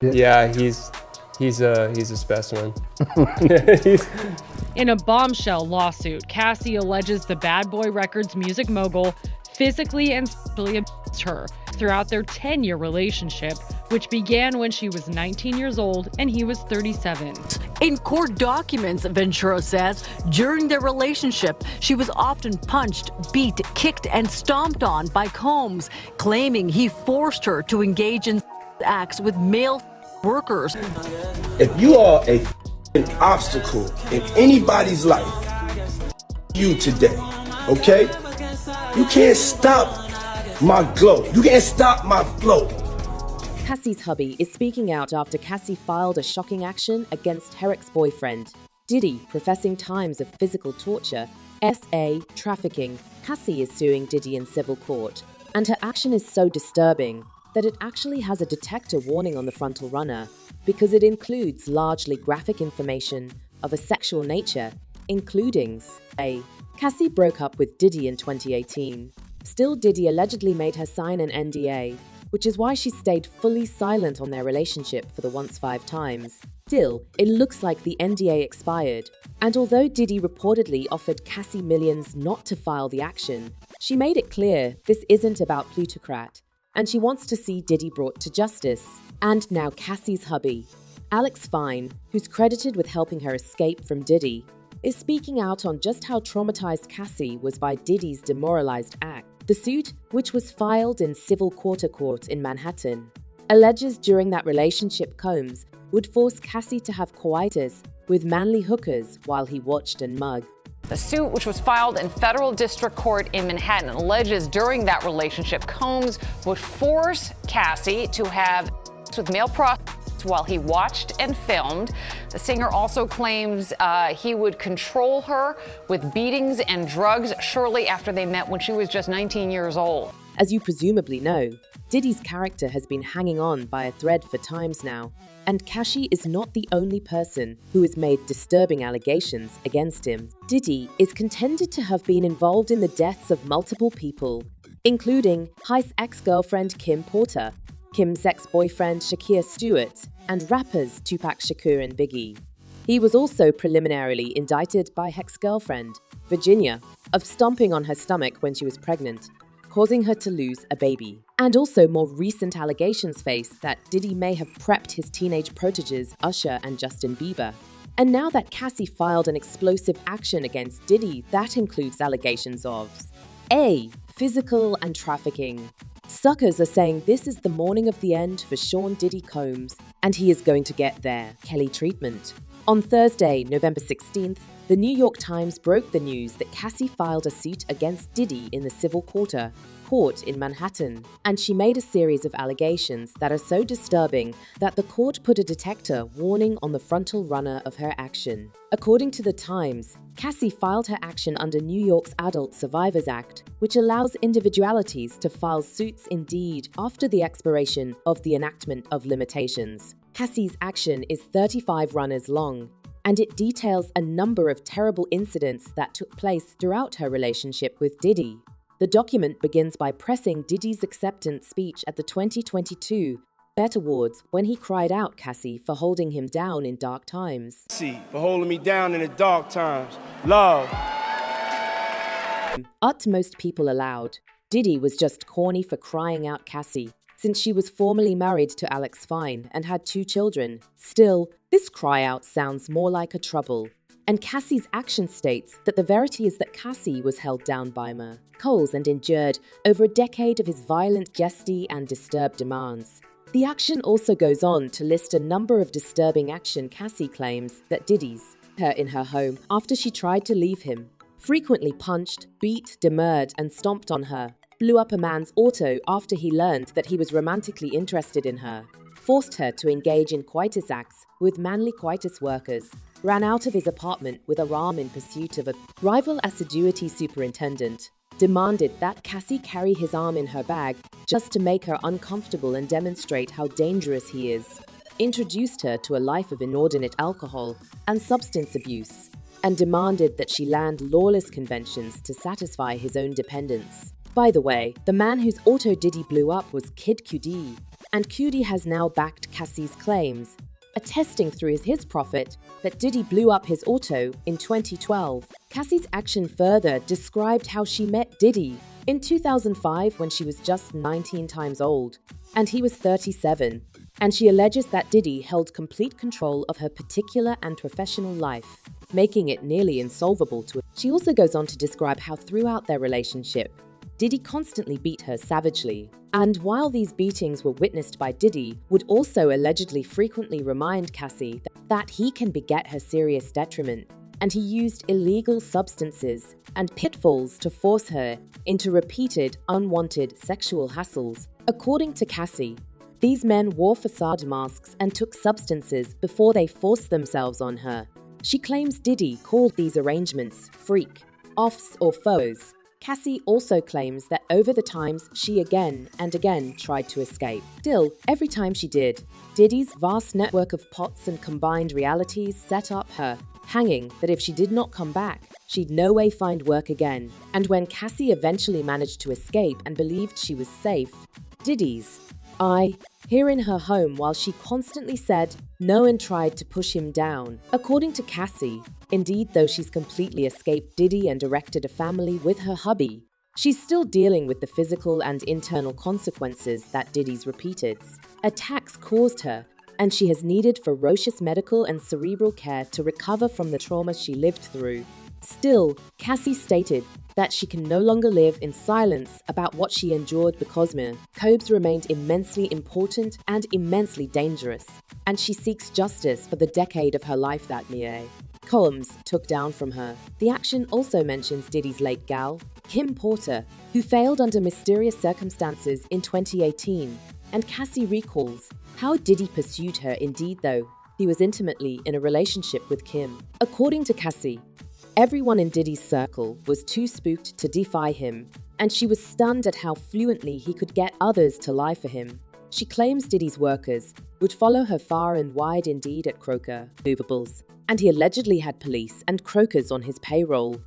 Yeah, he's a specimen. In a bombshell lawsuit, Cassie alleges the Bad Boy Records music mogul physically and sexually abused her throughout their 10-year relationship, which began when she was 19 years old and he was 37. In court documents, Ventura says, during their relationship, she was often punched, beat, kicked, and stomped on by Combs, claiming he forced her to engage in acts with male workers. If you are an obstacle in anybody's life, you today, okay? You can't stop my glow. You can't stop my flow. Cassie's hubby is speaking out after Cassie filed a shocking action against herex-boyfriend, Diddy, professing times of physical torture, SA, trafficking. Cassie is suing Diddy in civil court, and her action is so disturbing that it actually has a detector warning on the frontal runner because it includes largely graphic information of a sexual nature, including A. Cassie broke up with Diddy in 2018. Still, Diddy allegedly made her sign an NDA, which is why she stayed fully silent on their relationship for the once 5 times. Still, it looks like the NDA expired, and although Diddy reportedly offered Cassie millions not to file the action, she made it clear this isn't about plutocrat, and she wants to see Diddy brought to justice. And now Cassie's hubby, Alex Fine, who's credited with helping her escape from Diddy, is speaking out on just how traumatized Cassie was by Diddy's demoralized act. The suit, which was filed in civil quarter court in Manhattan, alleges during that relationship Combs would force Cassie to have coitus with manly hookers while he watched and mugged. The suit, which was filed in federal district court in Manhattan, alleges during that relationship Combs would force Cassie to have sex with male prostitutes while he watched and filmed. The singer also claims he would control her with beatings and drugs shortly after they met when she was just 19 years old. As you presumably know, Diddy's character has been hanging on by a thread for times now, and Cassie is not the only person who has made disturbing allegations against him. Diddy is contended to have been involved in the deaths of multiple people, including Heist's ex-girlfriend Kim Porter, Kim's ex-boyfriend Shakir Stewart, and rappers Tupac Shakur and Biggie. He was also preliminarily indicted by ex-girlfriend, Virginia, of stomping on her stomach when she was pregnant, causing her to lose a baby. And also more recent allegations face that Diddy may have prepped his teenage proteges Usher and Justin Bieber. And now that Cassie filed an explosive action against Diddy, that includes allegations of A. Physical and trafficking. Suckers are saying this is the morning of the end for Sean Diddy Combs, and he is going to get their Kelly treatment. On Thursday, November 16th, the New York Times broke the news that Cassie filed a suit against Diddy in the civil court in Manhattan, and she made a series of allegations that are so disturbing that the court put a detector warning on the frontal runner of her action. According to the Times, Cassie filed her action under New York's Adult Survivors Act, which allows individualities to file suits indeed after the expiration of the enactment of limitations. Cassie's action is 35 runners long, and it details a number of terrible incidents that took place throughout her relationship with Diddy. The document begins by pressing Diddy's acceptance speech at the 2022 BET Awards when he cried out Cassie for holding him down in dark times. For holding me down in the dark times. Love. Utmost people allowed. Diddy was just corny for crying out Cassie, since she was formerly married to Alex Fine and had 2 children. Still, this cry out sounds more like a trouble. And Cassie's action states that the verity is that Cassie was held down by Coles and endured over a decade of his violent, jesty, and disturbed demands. The action also goes on to list a number of disturbing action Cassie claims that Diddy's her in her home after she tried to leave him, frequently punched, beat, demurred, and stomped on her, blew up a man's auto after he learned that he was romantically interested in her, forced her to engage in coitus acts with manly coitus workers, ran out of his apartment with a ram in pursuit of a rival assiduity superintendent, demanded that Cassie carry his arm in her bag just to make her uncomfortable and demonstrate how dangerous he is, introduced her to a life of inordinate alcohol and substance abuse, and demanded that she land lawless conventions to satisfy his own dependence. By the way, the man whose auto Diddy blew up was Kid Cudi, And Cudi has now backed Cassie's claims, attesting through his prophet that Diddy blew up his auto in 2012. Cassie's action further described how she met Diddy in 2005 when she was just 19 times old, and he was 37. And she alleges that Diddy held complete control of her particular and professional life, making it nearly insolvable to her. She also goes on to describe how throughout their relationship, Diddy constantly beat her savagely. And while these beatings were witnessed by Diddy, would also allegedly frequently remind Cassie that he can beget her serious detriment, and he used illegal substances and pitfalls to force her into repeated, unwanted sexual hassles. According to Cassie, these men wore facade masks and took substances before they forced themselves on her. She claims Diddy called these arrangements freak, offs, or foes. Cassie also claims that over the times she again and again tried to escape. Still, every time she did, Diddy's vast network of pots and combined realities set up her hanging that if she did not come back, she'd no way find work again. And when Cassie eventually managed to escape and believed she was safe, Diddy's here in her home while she constantly said no and tried to push him down. According to Cassie, indeed, though she's completely escaped Diddy and erected a family with her hubby, she's still dealing with the physical and internal consequences that Diddy's repeated attacks caused her, and she has needed ferocious medical and cerebral care to recover from the trauma she lived through. Still, Cassie stated that she can no longer live in silence about what she endured because Cobes remained immensely important and immensely dangerous, and she seeks justice for the decade of her life that Combs took down from her. The action also mentions Diddy's late gal, Kim Porter, who failed under mysterious circumstances in 2018, and Cassie recalls how Diddy pursued her. Indeed, though, he was intimately in a relationship with Kim. According to Cassie, everyone in Diddy's circle was too spooked to defy him, and she was stunned at how fluently he could get others to lie for him. She claims Diddy's workers would follow her far and wide, indeed at Croker Movables, and he allegedly had police and Crokers on his payroll.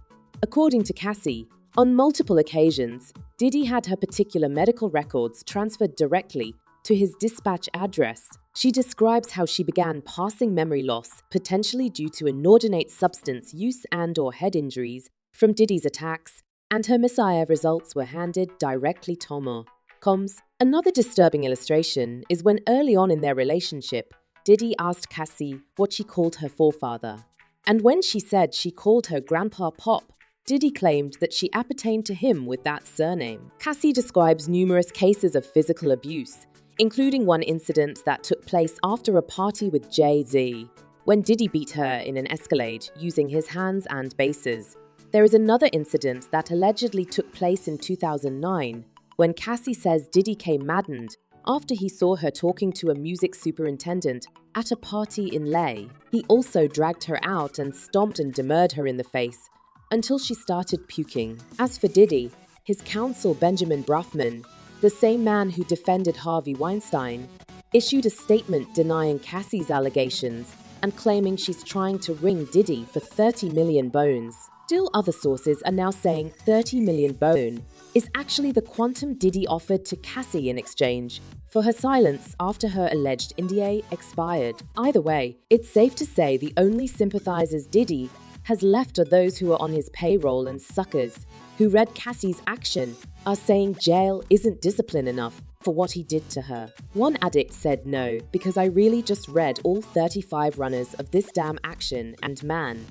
According to Cassie, on multiple occasions, Diddy had her particular medical records transferred directly to his dispatch address. She describes how she began passing memory loss, potentially due to inordinate substance use and/or head injuries from Diddy's attacks, and her Messiah results were handed directly to Combs. Another disturbing illustration is when early on in their relationship, Diddy asked Cassie what she called her forefather. And when she said she called her Grandpa Pop, Diddy claimed that she appertained to him with that surname. Cassie describes numerous cases of physical abuse, including one incident that took place after a party with Jay-Z, when Diddy beat her in an Escalade using his hands and bases. There is another incident that allegedly took place in 2009, when Cassie says Diddy came maddened after he saw her talking to a music superintendent at a party in Leh. He also dragged her out and stomped and demurred her in the face until she started puking. As for Diddy, his counsel Benjamin Brafman, the same man who defended Harvey Weinstein, issued a statement denying Cassie's allegations and claiming she's trying to ring Diddy for 30 million bones. Still, other sources are now saying 30 million bone is actually the quantum Diddy offered to Cassie in exchange for her silence after her alleged NDA expired. Either way, it's safe to say the only sympathizers Diddy has left are those who are on his payroll, and suckers who read Cassie's action are saying jail isn't discipline enough for what he did to her. One addict said, "No, because I really just read all 35 runners of this damn action and man,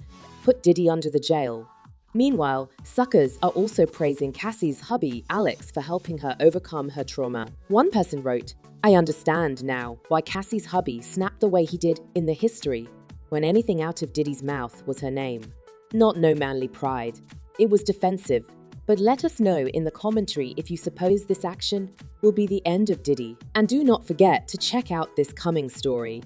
put Diddy under the jail." Meanwhile, suckers are also praising Cassie's hubby, Alex, for helping her overcome her trauma. One person wrote, "I understand now why Cassie's hubby snapped the way he did in the history when anything out of Diddy's mouth was her name. Not no manly pride. It was defensive. But let us know in the commentary if you suppose this action will be the end of Diddy. And do not forget to check out this coming story.